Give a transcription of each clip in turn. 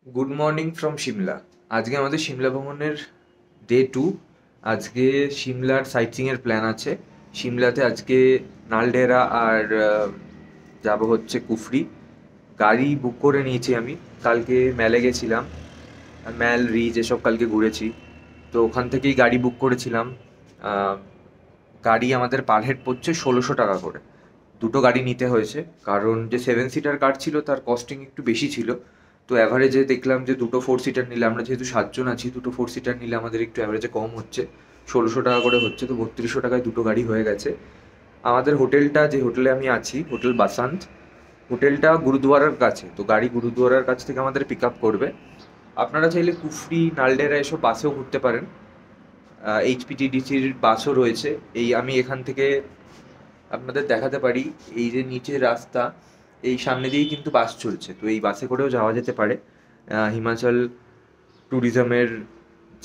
Good morning from Shimla. আজকে আমাদের সিমলা ভ্রমণের ডে 2। আজকে সিমলার সাইট সিইংয়ের প্ল্যান আছে। সিমলাতে আজকে নালডেরা আর যাব হচ্ছে কুফরি। গাড়ি বুক করে নিয়েছি আমি। কালকে ম্যালে গেছিলাম, ম্যাল রিজ এসব কালকে ঘুরেছি, তো ওখান থেকেই গাড়ি বুক করেছিলাম। আহ, গাড়ি আমাদের পার হেড পড়ছে 1600 টাকা করে। দুটো গাড়ি নিতে হয়েছে, কারণ যে 7 সিটার কার ছিল তার কস্টিং একটু বেশি ছিল। তো অ্যাভারেজে দেখলাম যে দুটো 4 সিটার নিলে, আমরা যেহেতু 7 জন আছি, দুটো 4 সিটার নিলে আমাদের একটু অ্যাভারেজে কম হচ্ছে, 1600 টাকা করে হচ্ছে, তো 3200 টাকায় দুটো গাড়ি হয়ে গেছে। আমাদের হোটেলটা, যে হোটেলে আমি আছি, হোটেল বাসান্ত, হোটেলটা গুরুদুয়ারার কাছে, তো গাড়ি গুরুদুয়ারার কাছ থেকে আমাদের পিক আপ করবে। আপনারা চাইলে কুফরি, নালডেরা এসব বাসেও ঘুরতে পারেন। এইচপিটিডিসির বাসও রয়েছে। এই আমি এখান থেকে আপনাদের দেখাতে পারি, এই যে নিচের রাস্তা, এই সামনে দিয়েই কিন্তু বাস চলছে, তো এই বাসে করেও যাওয়া যেতে পারে। হিমাচল ট্যুরিজমের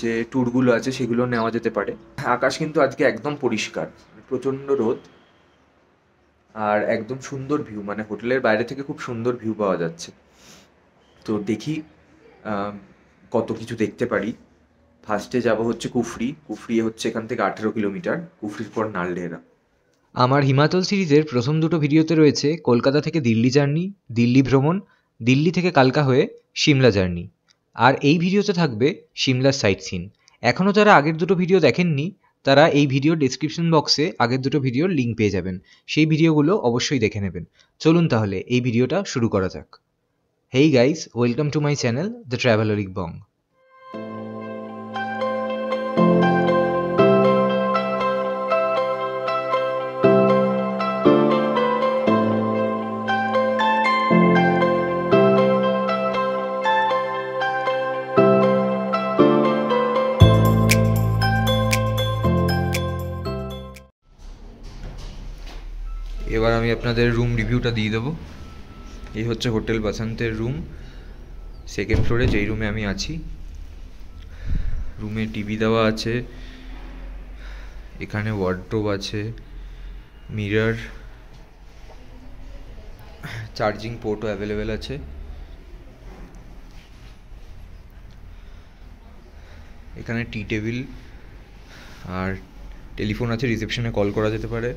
যে ট্যুরগুলো আছে সেগুলো নেওয়া যেতে পারে। আকাশ কিন্তু আজকে একদম পরিষ্কার, প্রচণ্ড রোদ, আর একদম সুন্দর ভিউ, মানে হোটেলের বাইরে থেকে খুব সুন্দর ভিউ পাওয়া যাচ্ছে। তো দেখি আহ, কত কিছু দেখতে পারি। ফার্স্টে যাব হচ্ছে কুফরি। কুফরি হচ্ছে এখান থেকে 18 কিলোমিটার, কুফরির পর নালডেরা। আমার হিমাচল সিরিজের প্রথম দুটো ভিডিওতে রয়েছে কলকাতা থেকে দিল্লি জার্নি, দিল্লি ভ্রমণ, দিল্লি থেকে কালকা হয়ে সিমলা জার্নি। আর এই ভিডিওতে থাকবে সিমলার সাইট সিন। এখনও যারা আগের দুটো ভিডিও দেখেননি তারা এই ভিডিওর ডেসক্রিপশন বক্সে আগের দুটো ভিডিওর লিঙ্ক পেয়ে যাবেন। সেই ভিডিওগুলো অবশ্যই দেখে নেবেন। চলুন তাহলে এই ভিডিওটা শুরু করা যাক। Hey guys, welcome to my channel the Travelrick Bong. এবার আমি আপনাদের রুম রিভিউটা দিয়ে দেবো। এই হচ্ছে হোটেল বাসান্তের রুম, সেকেন্ড ফ্লোরে, যেই রুমে আমি আছি। রুমে টিভি দেওয়া আছে, এখানে ওয়ার্ডরোব আছে, মিরর, চার্জিং পোর্টও অ্যাভেলেবেল আছে। এখানে টি টেবিল আর টেলিফোন আছে, রিসেপশনে কল করা যেতে পারে।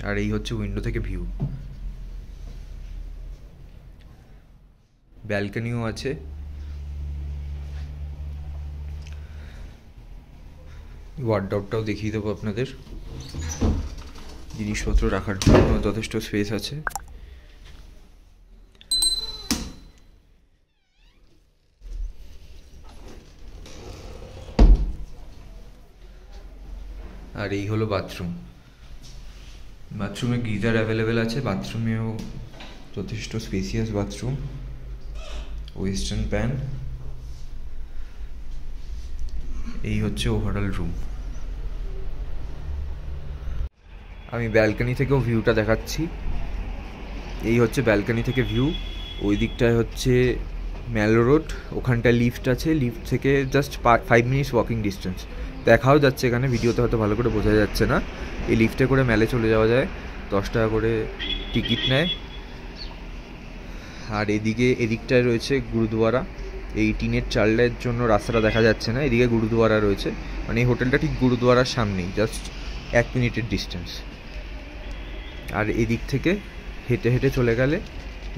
আর এই হচ্ছে উইন্ডো থেকে ভিউ। ব্যালকনিও আছে। ওয়ার্ডরোবটাও দেখিয়ে দেবো আপনাদের। জিনিসপত্র রাখার জন্য যথেষ্ট স্পেস আছে। আর এই হলো বাথরুম। বাথরুমে গিজার অ্যাভেলেবেল আছে, বাথরুমেও যথেষ্ট স্পেসিয়াস বাথরুম, ওয়েস্টার্ন প্যান। এই হচ্ছে ওভারঅল রুম। আমি ব্যালকনি থেকেও ভিউটা দেখাচ্ছি। এই হচ্ছে ব্যালকনি থেকে ভিউ। ওই দিকটায় হচ্ছে ম্যাল রোড, ওখানটায় লিফট আছে, লিফট থেকে জাস্ট 5 মিনিটস ওয়াকিং ডিস্টেন্স। দেখাও যাচ্ছে এখানে, ভিডিওতে হয়তো ভালো করে বোঝা যাচ্ছে না। এই লিফটে করে ম্যালে চলে যাওয়া যায়, 10 টাকা করে টিকিট নেয়। আর এদিকটায় রয়েছে গুরুদুয়ারা। এই টিনের চালের জন্য রাস্তাটা দেখা যাচ্ছে না, এদিকে গুরুদুয়ারা রয়েছে, মানে এই হোটেলটা ঠিক গুরুদুয়ারার সামনেই, জাস্ট 1 মিনিটের ডিস্টেন্স। আর এদিক থেকে হেঁটে হেঁটে চলে গেলে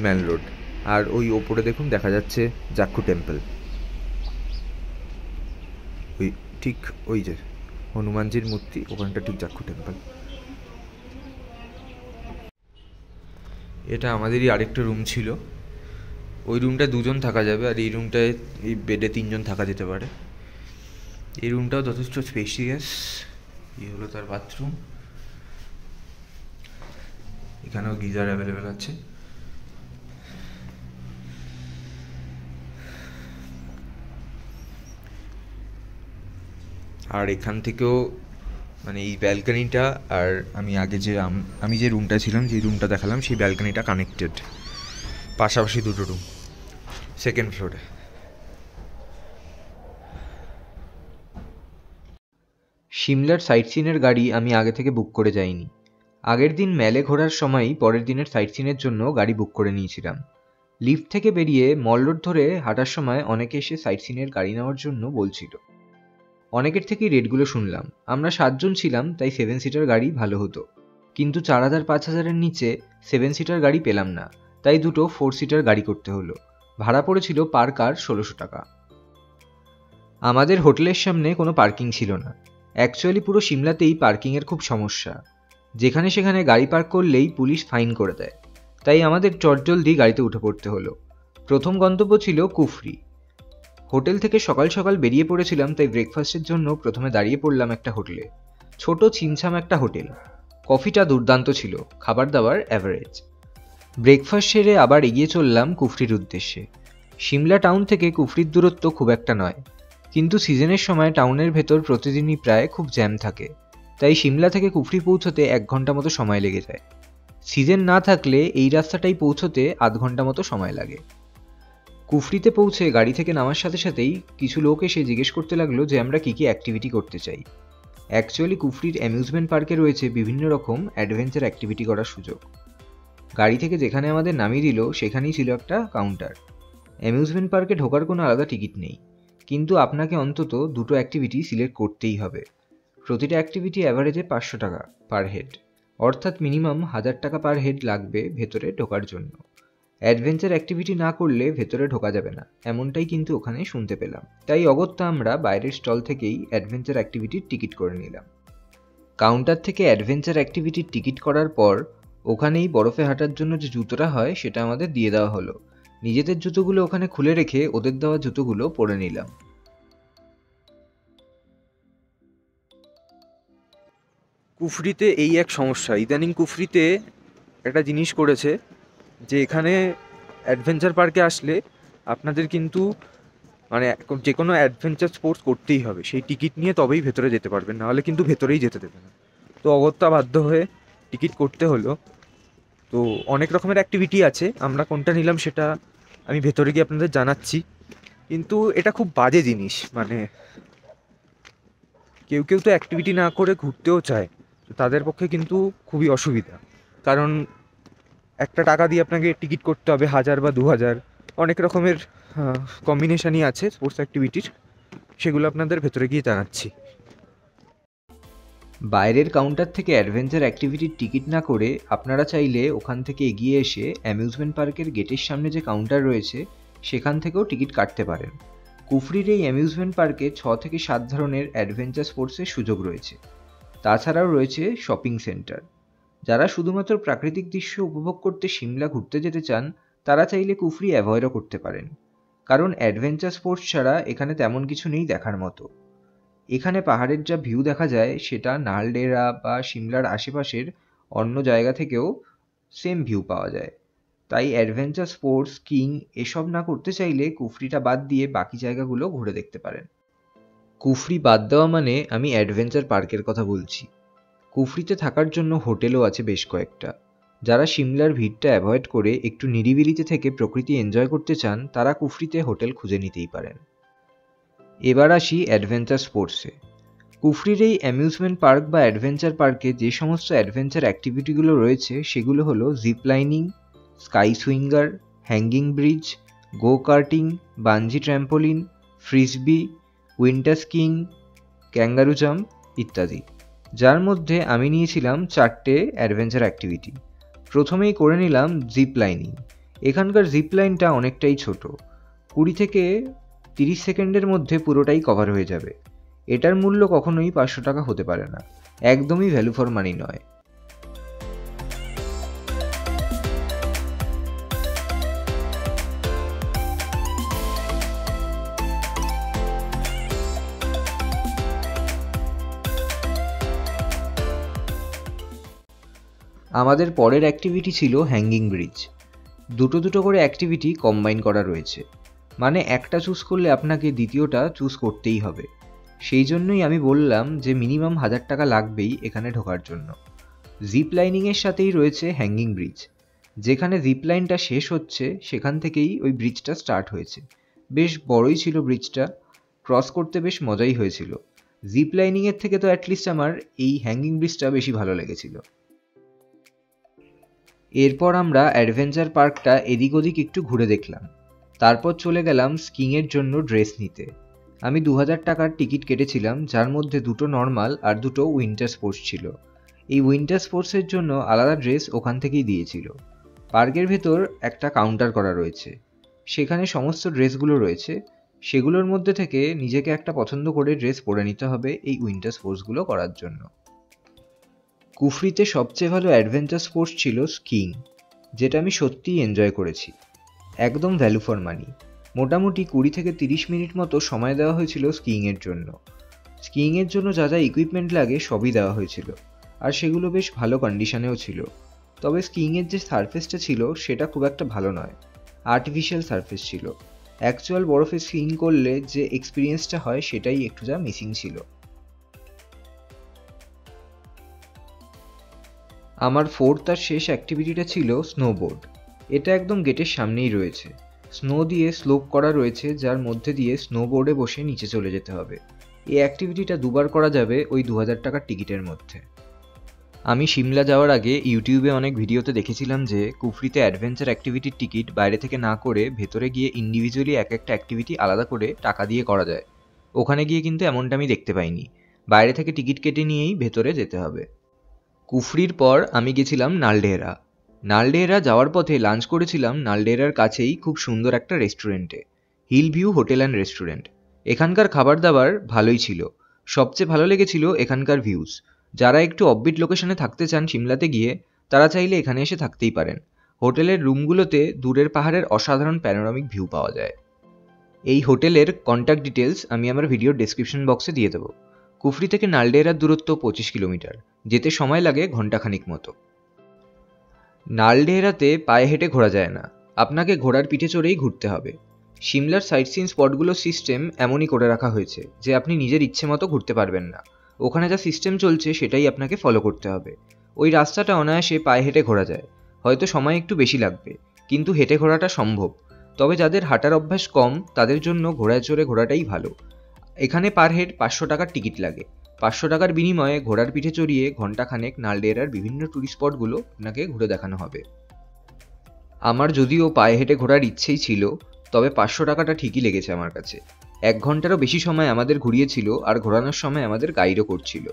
ম্যাল রোড। আর ওই ওপরে দেখুন দেখা যাচ্ছে জাক্ষু টেম্পল, ওই ঠিক ওই যে হনুমানজির মূর্তি, ওখানটা ঠিক জাক্ষু টেম্পল। এটা আমাদেরই আরেকটা রুম ছিল। ওই রুমটায় 2 জন থাকা যাবে, আর এই রুমটায় এই বেডে 3 জন থাকা যেতে পারে। এই রুমটাও যথেষ্ট স্পেশিয়াস। এই হলো তার বাথরুম। এখানেও গিজার অ্যাভেলেবেল আছে। আর এখান থেকেও, মানে এই ব্যালকানিটা আর আমি আগে যে আমি যে রুমটা ছিলাম, যে রুমটা দেখালাম, সেই ব্যালকানিটা কানেক্টেড, পাশাপাশি দুটো রুম, সেকেন্ড ফ্লোরে। সিমলার সাইট সিনের গাড়ি আমি আগে থেকে বুক করে যাইনি। আগের দিন ম্যালে ঘোরার সময়ই পরের দিনের সাইট সিনের জন্য গাড়ি বুক করে নিয়েছিলাম। লিফট থেকে বেরিয়ে মল রোড ধরে হাঁটার সময় অনেকে এসে সাইট সিনের গাড়ি নেওয়ার জন্য বলছিল। অনেকের থেকেই রেটগুলো শুনলাম। আমরা 7 জন ছিলাম, তাই 7 সিটার গাড়ি ভালো হতো, কিন্তু 4000-5000-এর নিচে 7 সিটার গাড়ি পেলাম না, তাই দুটো 4 সিটার গাড়ি করতে হলো। ভাড়া পড়েছিল পার কার 1600 টাকা। আমাদের হোটেলের সামনে কোনো পার্কিং ছিল না। অ্যাকচুয়ালি পুরো সিমলাতেই পার্কিংয়ের খুব সমস্যা। যেখানে সেখানে গাড়ি পার্ক করলেই পুলিশ ফাইন করে দেয়, তাই আমাদের চটজলদি গাড়িতে উঠে পড়তে হলো। প্রথম গন্তব্য ছিল কুফরি। হোটেল থেকে সকাল সকাল বেরিয়ে পড়েছিলাম, তাই ব্রেকফাস্টের জন্য প্রথমে দাঁড়িয়ে পড়লাম একটা হোটেলে। ছোট ছিমছাম একটা হোটেল। কফিটা দুর্দান্ত ছিল, খাবার দাবার অ্যাভারেজ। ব্রেকফাস্ট সেরে আবার এগিয়ে চললাম কুফরির উদ্দেশ্যে। সিমলা টাউন থেকে কুফরির দূরত্ব খুব একটা নয়, কিন্তু সিজনের সময় টাউনের ভেতর প্রতিদিনই প্রায় খুব জ্যাম থাকে, তাই সিমলা থেকে কুফরি পৌঁছতে 1 ঘন্টা মতো সময় লেগে যায়। সিজন না থাকলে এই রাস্তাটাই পৌঁছতে আধ ঘন্টা মতো সময় লাগে। কুফরিতে পৌঁছে গাড়ি থেকে নামার সাথে সাথেই কিছু লোক এসে জিজ্ঞেস করতে লাগলো যে আমরা কী কী অ্যাক্টিভিটি করতে চাই। অ্যাকচুয়ালি কুফরির অ্যামিউজমেন্ট পার্কে রয়েছে বিভিন্ন রকম অ্যাডভেঞ্চার অ্যাক্টিভিটি করার সুযোগ। গাড়ি থেকে যেখানে আমাদের নামিয়ে দিল সেখানেই ছিল একটা কাউন্টার। অ্যামিউজমেন্ট পার্কে ঢোকার কোনো আলাদা টিকিট নেই, কিন্তু আপনাকে অন্তত দুটো অ্যাক্টিভিটি সিলেক্ট করতেই হবে। প্রতিটা অ্যাক্টিভিটি অ্যাভারেজে 500 টাকা পার হেড, অর্থাৎ মিনিমাম 1000 টাকা পার হেড লাগবে ভেতরে ঢোকার জন্য। অ্যাডভেঞ্চার অ্যাক্টিভিটি না করলে ভেতরে ঢোকা যাবে না, এমনটাই কিন্তু ওখানে শুনতে পেলাম। তাই অগত্যা আমরা বাইরের স্টল থেকেই অ্যাডভেঞ্চার অ্যাক্টিভিটির টিকিট করে নিলাম। কাউন্টার থেকে অ্যাডভেঞ্চার অ্যাক্টিভিটির টিকিট করার পর ওখানেই বরফে হাঁটার জন্য যে জুতোটা হয় সেটা আমাদের দিয়ে দেওয়া হলো। নিজেদের জুতোগুলো ওখানে খুলে রেখে ওদের দেওয়া জুতোগুলো পরে নিলাম। কুফরিতে এই এক সমস্যা, ইদানিং কুফরিতে একটা জিনিস করেছে যে এখানে অ্যাডভেঞ্চার পার্কে আসলে আপনাদের কিন্তু মানে যে কোনো অ্যাডভেঞ্চার স্পোর্টস করতেই হবে, সেই টিকিট নিয়ে তবেই ভেতরে যেতে পারবেন, নাহলে কিন্তু ভেতরেই যেতে দেবে না। তো অগত্যা বাধ্য হয়ে টিকিট করতে হলো। তো অনেক রকমের অ্যাক্টিভিটি আছে, আমরা কোনটা নিলাম সেটা আমি ভেতরে গিয়ে আপনাদের জানাচ্ছি। কিন্তু এটা খুব বাজে জিনিস, মানে কেউ কেউ তো অ্যাক্টিভিটি না করে ঘুরতেও চায়, তো তাদের পক্ষে কিন্তু খুবই অসুবিধা। কারণ একটা টাকা দিয়ে আপনাকে টিকিট করতে হবে 1000 বা 2000, অনেক রকমের কম্বিনেশানই আছে স্পোর্টস অ্যাক্টিভিটির, সেগুলো আপনাদের ভেতরে গিয়ে জানাচ্ছি। বাইরের কাউন্টার থেকে অ্যাডভেঞ্চার অ্যাক্টিভিটির টিকিট না করে আপনারা চাইলে ওখান থেকে এগিয়ে এসে অ্যামিউজমেন্ট পার্কের গেটের সামনে যে কাউন্টার রয়েছে সেখান থেকেও টিকিট কাটতে পারেন। কুফরির এই অ্যামিউজমেন্ট পার্কে 6 থেকে 7 ধরনের অ্যাডভেঞ্চার স্পোর্টসের সুযোগ রয়েছে। তাছাড়াও রয়েছে শপিং সেন্টার। যারা শুধুমাত্র প্রাকৃতিক দৃশ্য উপভোগ করতে সিমলা ঘুরতে যেতে চান তারা চাইলে কুফরি অ্যাভয়েডও করতে পারেন, কারণ অ্যাডভেঞ্চার স্পোর্টস ছাড়া এখানে তেমন কিছু নেই দেখার মতো। এখানে পাহাড়ের যা ভিউ দেখা যায় সেটা নালডেরা বা সিমলার আশেপাশের অন্য জায়গা থেকেও সেম ভিউ পাওয়া যায়। তাই অ্যাডভেঞ্চার স্পোর্টস, স্কিং এসব না করতে চাইলে কুফরিটা বাদ দিয়ে বাকি জায়গাগুলো ঘুরে দেখতে পারেন। কুফরি বাদ দেওয়া মানে আমি অ্যাডভেঞ্চার পার্কের কথা বলছি। কুফরিতে থাকার জন্য হোটেলও আছে বেশ কয়েকটা। যারা সিমলার ভিড়টা অ্যাভয়েড করে একটু নিরিবিলিতে থেকে প্রকৃতি এনজয় করতে চান তারা কুফরিতে হোটেল খুঁজে নিতেই পারেন। এবার আসি অ্যাডভেঞ্চার স্পোর্টসে। কুফরির এই অ্যামিউজমেন্ট পার্ক বা অ্যাডভেঞ্চার পার্কে যে সমস্ত অ্যাডভেঞ্চার অ্যাক্টিভিটিগুলো রয়েছে সেগুলো হলো zip lining, sky swinger, hanging bridge, go karting, bungee trampoline, frisbee, winter skiing, kangaroo jump ইত্যাদি, যার মধ্যে আমি নিয়েছিলাম 4টে অ্যাডভেঞ্চার অ্যাক্টিভিটি। প্রথমেই করে নিলাম জিপ লাইনিং। এখানকার জিপ লাইনটা অনেকটাই ছোট, 20 থেকে 30 সেকেন্ডের মধ্যে পুরোটাই কভার হয়ে যাবে। এটার মূল্য কখনোই 500 টাকা হতে পারে না, একদমই ভ্যালু ফর মানি নয়। আমাদের পরের অ্যাক্টিভিটি ছিল হ্যাঙ্গিং ব্রিজ। দুটো করে অ্যাক্টিভিটি কম্বাইন করা রয়েছে, মানে একটা চুজ করলে আপনাকে দ্বিতীয়টা চুজ করতেই হবে। সেই জন্যই আমি বললাম যে মিনিমাম 1000 টাকা লাগবেই এখানে ঢোকার জন্য। জিপ লাইনিংয়ের সাথেই রয়েছে হ্যাঙ্গিং ব্রিজ। যেখানে জিপ লাইনটা শেষ হচ্ছে সেখান থেকেই ওই ব্রিজটা স্টার্ট হয়েছে। বেশ বড়ই ছিল ব্রিজটা, ক্রস করতে বেশ মজাই হয়েছিল। জিপ লাইনিংয়ের থেকে তো অ্যাটলিস্ট আমার এই হ্যাঙ্গিং ব্রিজটা বেশি ভালো লেগেছিল। এরপর আমরা অ্যাডভেঞ্চার পার্কটা এদিক ওদিক একটু ঘুরে দেখলাম। তারপর চলে গেলাম স্কিংয়ের জন্য ড্রেস নিতে। আমি 2000 টাকার টিকিট কেটেছিলাম, যার মধ্যে দুটো নর্মাল আর দুটো উইন্টার স্পোর্টস ছিল। এই উইন্টার স্পোর্টসের জন্য আলাদা ড্রেস ওখান থেকেই দিয়েছিল। পার্কের ভেতর একটা কাউন্টার করা রয়েছে, সেখানে সমস্ত ড্রেসগুলো রয়েছে। সেগুলোর মধ্যে থেকে নিজেকে একটা পছন্দ করে ড্রেস পরে নিতে হবে এই উইন্টার স্পোর্টসগুলো করার জন্য। কুফরিতে সবচেয়ে ভালো অ্যাডভেঞ্চার স্পোর্টস ছিল স্কিং, যেটা আমি সত্যিই এনজয় করেছি। একদম ভ্যালু ফর মানি। মোটামুটি 20 থেকে 30 মিনিট মতো সময় দেওয়া হয়েছিল স্কিইংয়ের জন্য। স্কিইংয়ের জন্য যা যা ইকুইপমেন্ট লাগে সবই দেওয়া হয়েছিল, আর সেগুলো বেশ ভালো কন্ডিশনেও ছিল। তবে স্কিইংয়ের যে সারফেসটা ছিল সেটা খুব একটা ভালো নয়, আর্টিফিশিয়াল সারফেস ছিল। অ্যাকচুয়াল বরফে স্কিইং করলে যে এক্সপিরিয়েন্সটা হয় সেটাই একটু যা মিসিং ছিল। আমার ফোর্থ আর শেষ অ্যাক্টিভিটিটা ছিল স্নোবোর্ড। এটা একদম গেটের সামনেই রয়েছে। স্নো দিয়ে স্লোপ করা রয়েছে, যার মধ্যে দিয়ে স্নোবোর্ডে বসে নিচে চলে যেতে হবে। এই অ্যাক্টিভিটিটা দুবার করা যাবে ওই 2000 টাকার টিকিটের মধ্যে। আমি সিমলা যাওয়ার আগে ইউটিউবে অনেক ভিডিওতে দেখেছিলাম যে কুফরিতে অ্যাডভেঞ্চার অ্যাক্টিভিটির টিকিট বাইরে থেকে না করে ভেতরে গিয়ে ইন্ডিভিজুয়ালি এক একটা অ্যাক্টিভিটি আলাদা করে টাকা দিয়ে করা যায়। ওখানে গিয়ে কিন্তু এমনটা আমি দেখতে পাইনি, বাইরে থেকে টিকিট কেটে নিয়েই ভেতরে যেতে হবে। কুফরির পর আমি গেছিলাম নালডেহরা। নালডেহরা যাওয়ার পথে লাঞ্চ করেছিলাম নালডেহরার কাছেই খুব সুন্দর একটা রেস্টুরেন্টে, hill view hotel and restaurant. এখানকার খাবার দাবার ভালোই ছিল। সবচেয়ে ভালো লেগেছিল এখানকার ভিউজ। যারা একটু অফবিট লোকেশনে থাকতে চান সিমলাতে গিয়ে, তারা চাইলে এখানে এসে থাকতেই পারেন। হোটেলের রুমগুলোতে দূরের পাহাড়ের অসাধারণ প্যানোরামিক ভিউ পাওয়া যায়। এই হোটেলের কন্ট্যাক্ট ডিটেলস আমি আমার ভিডিওর ডেসক্রিপশন বক্সে দিয়ে দেবো। কুফরি থেকে নালডেহরার দূরত্ব 25 কিলোমিটার, যেতে সময় লাগে ঘন্টাখানিক মতো। নালডেহরাতে পায়ে হেঁটে ঘোরা যায় না, আপনাকে ঘোড়ার পিঠে চড়েই ঘুরতে হবে। সিমলার সাইট সিন স্পটগুলোর সিস্টেম এমনই করে রাখা হয়েছে যে আপনি নিজের ইচ্ছে মতো ঘুরতে পারবেন না। ওখানে যা সিস্টেম চলছে সেটাই আপনাকে ফলো করতে হবে। ওই রাস্তাটা অনায়াসে পায়ে হেঁটে ঘোরা যায়, হয়তো সময় একটু বেশি লাগবে, কিন্তু হেঁটে ঘোরাটা সম্ভব। তবে যাদের হাঁটার অভ্যাস কম তাদের জন্য ঘোড়ায় চড়ে ঘোরাটাই ভালো। এখানে পার হেড 500 টাকার টিকিট লাগে। 500 টাকার বিনিময়ে ঘোড়ার পিঠে চড়িয়ে ঘন্টাখানেক নালডেহরার বিভিন্ন টুরিস্ট স্পটগুলো আপনাকে ঘুরে দেখানো হবে। আমার যদিও পায়ে হেঁটে ঘোরার ইচ্ছেই ছিল, তবে 500 টাকাটা ঠিকই লেগেছে আমার কাছে। 1 ঘন্টারও বেশি সময় আমাদের ঘুরিয়েছিল, আর ঘোরানোর সময় আমাদের গাইডও করছিল।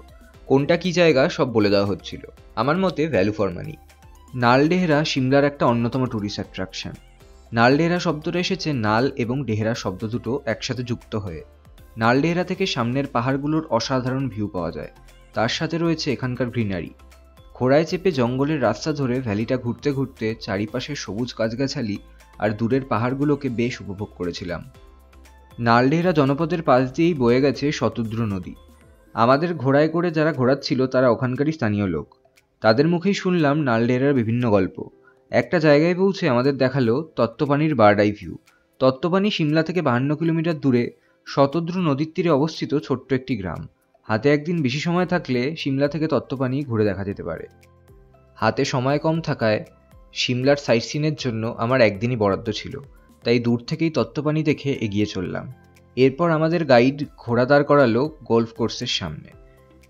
কোনটা কী জায়গা সব বলে দেওয়া হচ্ছিল। আমার মতে ভ্যালু ফর মানি। নালডেহরা সিমলার একটা অন্যতম টুরিস্ট অ্যাট্রাকশন। নালডেহরা শব্দটা এসেছে নাল এবং ডেহরা শব্দ দুটো একসাথে যুক্ত হয়ে। নালডেহরা থেকে সামনের পাহাড়গুলোর অসাধারণ ভিউ পাওয়া যায়, তার সাথে রয়েছে এখানকার গ্রিনারি। ঘোড়ায় চেপে জঙ্গলের রাস্তা ধরে ভ্যালিটা ঘুরতে ঘুরতে চারিপাশের সবুজ গাছগাছালি আর দূরের পাহাড়গুলোকে বেশ উপভোগ করেছিলাম। নালডেহরা জনপদের পাশ দিয়েই বয়ে গেছে শতদ্রু নদী। আমাদের ঘোড়ায় করে যারা ঘোরাচ্ছিল তারা ওখানকারই স্থানীয় লোক। তাদের মুখেই শুনলাম নালডেহরার বিভিন্ন গল্প। একটা জায়গায় পৌঁছে আমাদের দেখালো তত্ত্বপানির বার্ড আই ভিউ। তত্ত্বপানি সিমলা থেকে 52 কিলোমিটার দূরে শতদ্রু নদীর তীরে অবস্থিত ছোট্ট একটি গ্রাম। হাতে একদিন বেশি সময় থাকলে সিমলা থেকে তত্ত্বপানি ঘুরে দেখা যেতে পারে। হাতে সময় কম থাকায় সিমলার সাইট সিনের জন্য আমার একদিনই বরাদ্দ ছিল, তাই দূর থেকেই তত্ত্বপানি দেখে এগিয়ে চললাম। এরপর আমাদের গাইড ঘোড়া দাঁড় করালো গল্ফ কোর্সের সামনে।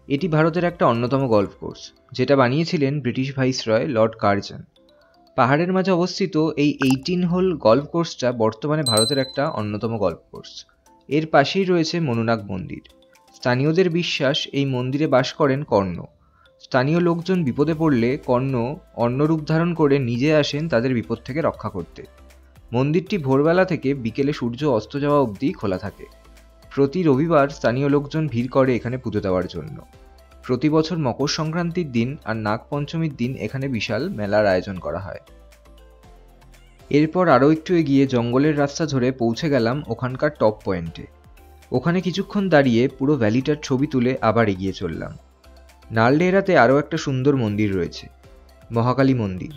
এটি ভারতের একটা অন্যতম গল্ফ কোর্স, যেটা বানিয়েছিলেন ব্রিটিশ ভাইসরয় লর্ড কার্জন। পাহাড়ের মাঝে অবস্থিত এই 18 হোল গল্ফ কোর্সটা বর্তমানে ভারতের একটা অন্যতম গল্ফ কোর্স। এর পাশেই রয়েছে মনুনাগ মন্দির। স্থানীয়দের বিশ্বাস এই মন্দিরে বাস করেন কর্ণ। স্থানীয় লোকজন বিপদে পড়লে কর্ণ অন্য রূপ ধারণ করে নিজে আসেন তাদের বিপদ থেকে রক্ষা করতে। মন্দিরটি ভোরবেলা থেকে বিকেলে সূর্য অস্ত যাওয়া অবধি খোলা থাকে। প্রতি রবিবার স্থানীয় লোকজন ভিড় করে এখানে পুজো দেওয়ার জন্য। প্রতি বছর মকর সংক্রান্তির দিন আর নাগপঞ্চমীর দিন এখানে বিশাল মেলার আয়োজন করা হয়। এরপর আরও একটু এগিয়ে জঙ্গলের রাস্তা ধরে পৌঁছে গেলাম ওখানকার টপ পয়েন্টে। ওখানে কিছুক্ষণ দাঁড়িয়ে পুরো ভ্যালিটার ছবি তুলে আবার এগিয়ে চললাম। নালডেহরাতে আরও একটা সুন্দর মন্দির রয়েছে, মহাকালী মন্দির।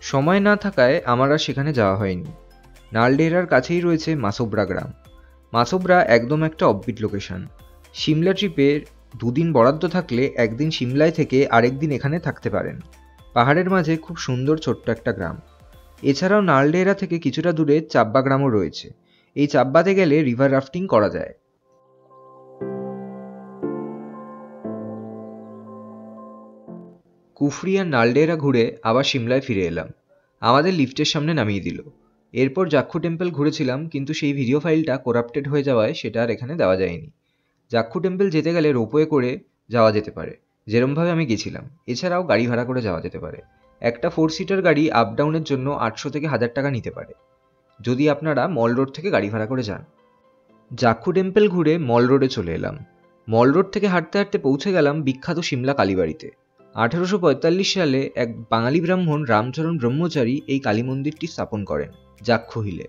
সময় না থাকায় আমার আর সেখানে যাওয়া হয়নি। নালডেহরার কাছেই রয়েছে মাসোবরা গ্রাম। মাসোবরা একদম একটা অফবিট লোকেশন। সিমলা ট্রিপের 2 দিন বরাদ্দ থাকলে একদিন সিমলায় থেকে আরেক দিন এখানে থাকতে পারেন। পাহাড়ের মাঝে খুব সুন্দর ছোট্ট একটা গ্রাম। এছাড়াও নালডেহরা থেকে কিছুটা দূরে চাব্বা গ্রামও রয়েছে। এই চাব্বাতে গেলে রিভার রাফটিং করা যায়। কুফরি আর নালডেরা ঘুরে আবার সিমলায় ফিরে এলাম। আমাদের লিফটের সামনে নামিয়ে দিল। এরপর জাক্ষু টেম্পল ঘুরেছিলাম, কিন্তু সেই ভিডিও ফাইলটা করাপ্টেড হয়ে যাওয়ায় সেটা আর এখানে দেওয়া যায়নি। জাক্ষু টেম্পল যেতে গেলে রোপওয়ে করে যাওয়া যেতে পারে, যেরমভাবে আমি গেছিলাম। এছাড়াও গাড়ি ভাড়া করে যাওয়া যেতে পারে। একটা 4 সিটার গাড়ি আপ ডাউনের জন্য 800 থেকে 1000 টাকা নিতে পারে, যদি আপনারা মল রোড থেকে গাড়ি ভাড়া করে যান। জাক্ষু টেম্পল ঘুরে মল রোডে চলে এলাম। মল রোড থেকে হাঁটতে হাঁটতে পৌঁছে গেলাম বিখ্যাত সিমলা কালীবাড়িতে। 1845 সালে এক বাঙালি ব্রাহ্মণ রামচরণ ব্রহ্মচারী এই কালী মন্দিরটি স্থাপন করেন জাক্ষু হিলে।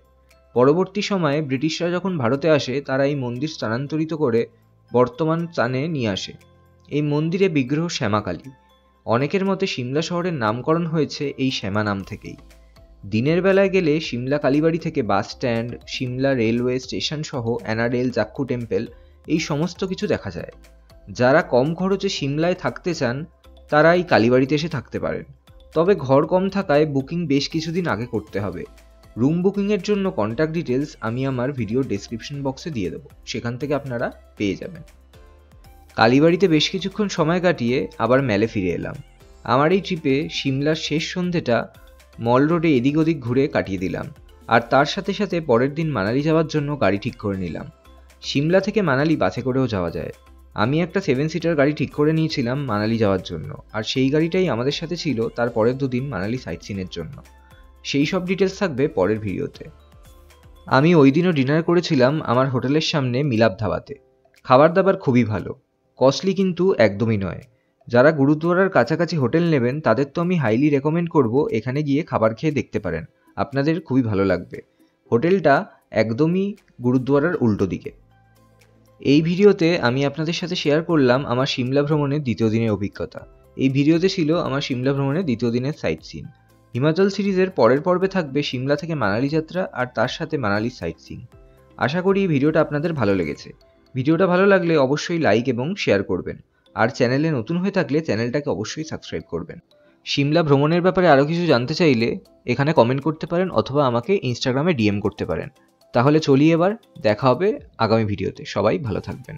পরবর্তী সময়ে ব্রিটিশরা যখন ভারতে আসে, তারা এই মন্দির স্থানান্তরিত করে বর্তমান স্থানে নিয়ে আসে। এই মন্দিরে বিগ্রহ শ্যামাকালী। অনেকের মতে সিমলা শহরের নামকরণ হয়েছে এই শ্যামা নাম থেকেই। দিনের বেলায় গেলে সিমলা কালীবাড়ি থেকে bus stand, Shimla railway station সহ অ্যানাডেল, জাক্ষু টেম্পল এই সমস্ত কিছু দেখা যায়। যারা কম খরচে সিমলায় থাকতে চান তারা এই কালীবাড়িতে এসে থাকতে পারেন। তবে ঘর কম থাকায় বুকিং বেশ কিছুদিন আগে করতে হবে। রুম বুকিংয়ের জন্য কন্ট্যাক্ট ডিটেলস আমি আমার ভিডিও ডেসক্রিপশন বক্সে দিয়ে দেবো, সেখান থেকে আপনারা পেয়ে যাবেন। কালীবাড়িতে বেশ কিছুক্ষণ সময় কাটিয়ে আবার ম্যালে ফিরে এলাম। আমার এই ট্রিপে সিমলার শেষ সন্ধ্যেটা মল রোডে এদিক ওদিক ঘুরে কাটিয়ে দিলাম, আর তার সাথে সাথে পরের দিন মানালি যাওয়ার জন্য গাড়ি ঠিক করে নিলাম। সিমলা থেকে মানালি বাসে করেও যাওয়া যায়। আমি একটা 7 সিটার গাড়ি ঠিক করে নিয়েছিলাম মানালি যাওয়ার জন্য, আর সেই গাড়িটাই আমাদের সাথে ছিল তার পরের দুদিন মানালি সাইট সিনের জন্য। সেই সব ডিটেলস থাকবে পরের ভিডিওতে। আমি ওই দিনও ডিনার করেছিলাম আমার হোটেলের সামনে মিলাপ ধাবাতে। খাবার দাবার খুবই ভালো, কস্টলি কিন্তু একদমই নয়। যারা গুরুদ্বারার কাছাকাছি হোটেল নেবেন তাদের তো আমি হাইলি রেকমেন্ড করব এখানে গিয়ে খাবার খেয়ে দেখতে পারেন, আপনাদের খুবই ভালো লাগবে। হোটেলটা একদমই গুরুদ্বারার উল্টো দিকে। এই ভিডিওতে আমি আপনাদের সাথে শেয়ার করলাম আমার সিমলা ভ্রমণের দ্বিতীয় দিনের অভিজ্ঞতা। এই ভিডিওতে ছিল আমার সিমলা ভ্রমণের দ্বিতীয় দিনের সাইট সিন। হিমাচল সিরিজের পরের পর্বে থাকবে সিমলা থেকে মানালি যাত্রা আর তার সাথে মানালির সাইট সিন। আশা করি এই ভিডিওটা আপনাদের ভালো লেগেছে। ভিডিওটা ভালো লাগলে অবশ্যই লাইক এবং শেয়ার করবেন, আর চ্যানেলে নতুন হয়ে থাকলে চ্যানেলটাকে অবশ্যই সাবস্ক্রাইব করবেন। সিমলা ভ্রমণের ব্যাপারে আরও কিছু জানতে চাইলে এখানে কমেন্ট করতে পারেন অথবা আমাকে ইনস্টাগ্রামে ডিএম করতে পারেন। তাহলে চলি, এবার দেখা হবে আগামী ভিডিওতে। সবাই ভালো থাকবেন।